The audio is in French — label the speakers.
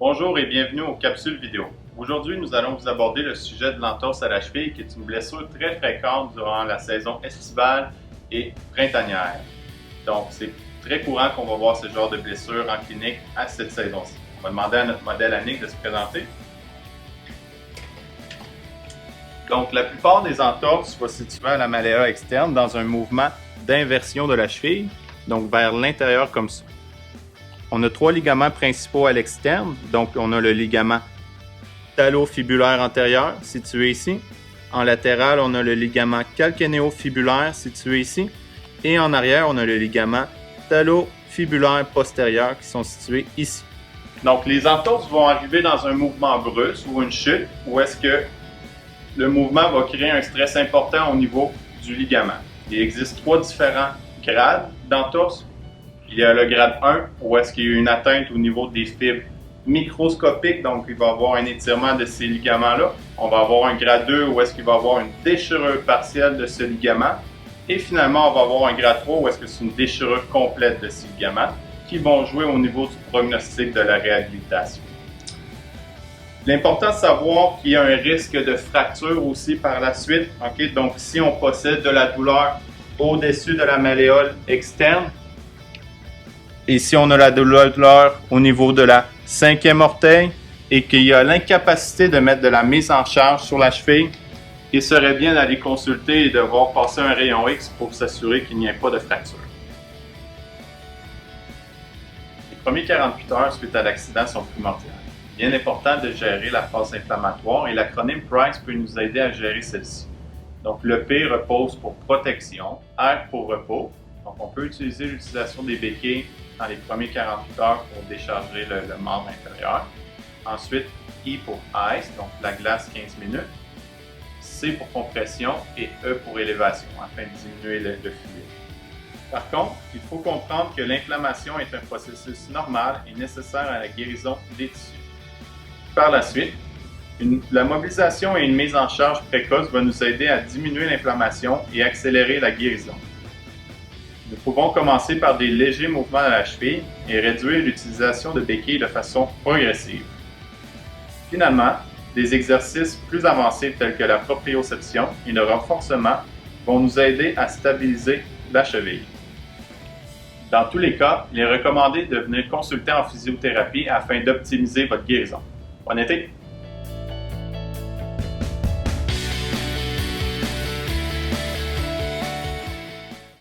Speaker 1: Bonjour et bienvenue aux capsules vidéo. Aujourd'hui, nous allons vous aborder le sujet de l'entorse à la cheville qui est une blessure très fréquente durant la saison estivale et printanière. Donc, c'est très courant qu'on va voir ce genre de blessure en clinique à cette saison-ci. On va demander à notre modèle Annick de se présenter. Donc, la plupart des entorses vont se situer à la malléole externe dans un mouvement d'inversion de la cheville, donc vers l'intérieur comme ça. On a trois ligaments principaux à l'externe, donc on a le ligament talofibulaire antérieur situé ici. En latéral, on a le ligament calcanéofibulaire situé ici. Et en arrière, on a le ligament talofibulaire postérieur qui sont situés ici. Donc, les entorses vont arriver dans un mouvement brusque ou une chute où est-ce que le mouvement va créer un stress important au niveau du ligament. Il existe trois différents grades d'entorse. Il y a le grade 1 où est-ce qu'il y a une atteinte au niveau des fibres microscopiques, donc il va y avoir un étirement de ces ligaments-là. On va avoir un grade 2 où est-ce qu'il va y avoir une déchirure partielle de ce ligament. Et finalement, on va avoir un grade 3 où est-ce que c'est une déchirure complète de ces ligaments qui vont jouer au niveau du prognostic de la réhabilitation. L'important de savoir qu'il y a un risque de fracture aussi par la suite. Donc, si on possède de la douleur au-dessus de la malléole externe, et si on a la douleur au niveau de la cinquième orteil et qu'il y a l'incapacité de mettre de la mise en charge sur la cheville, il serait bien d'aller consulter et de voir passer un rayon X pour s'assurer qu'il n'y ait pas de fracture. Les premiers 48 heures suite à l'accident sont primordiales. Bien important de gérer la phase inflammatoire et l'acronyme PRICE peut nous aider à gérer celle-ci. Donc le P repose pour protection, R pour repos. Donc on peut utiliser l'utilisation des béquilles dans les premiers 48 heures pour décharger le membre inférieur. Ensuite, I pour ice, donc la glace 15 minutes. C pour compression et E pour élévation, afin de diminuer le fluide. Par contre, il faut comprendre que l'inflammation est un processus normal et nécessaire à la guérison des tissus. Par la suite, la mobilisation et une mise en charge précoce va nous aider à diminuer l'inflammation et accélérer la guérison. Nous pouvons commencer par des légers mouvements de la cheville et réduire l'utilisation de béquilles de façon progressive. Finalement, des exercices plus avancés tels que la proprioception et le renforcement vont nous aider à stabiliser la cheville. Dans tous les cas, il est recommandé de venir consulter en physiothérapie afin d'optimiser votre guérison. Bonne été!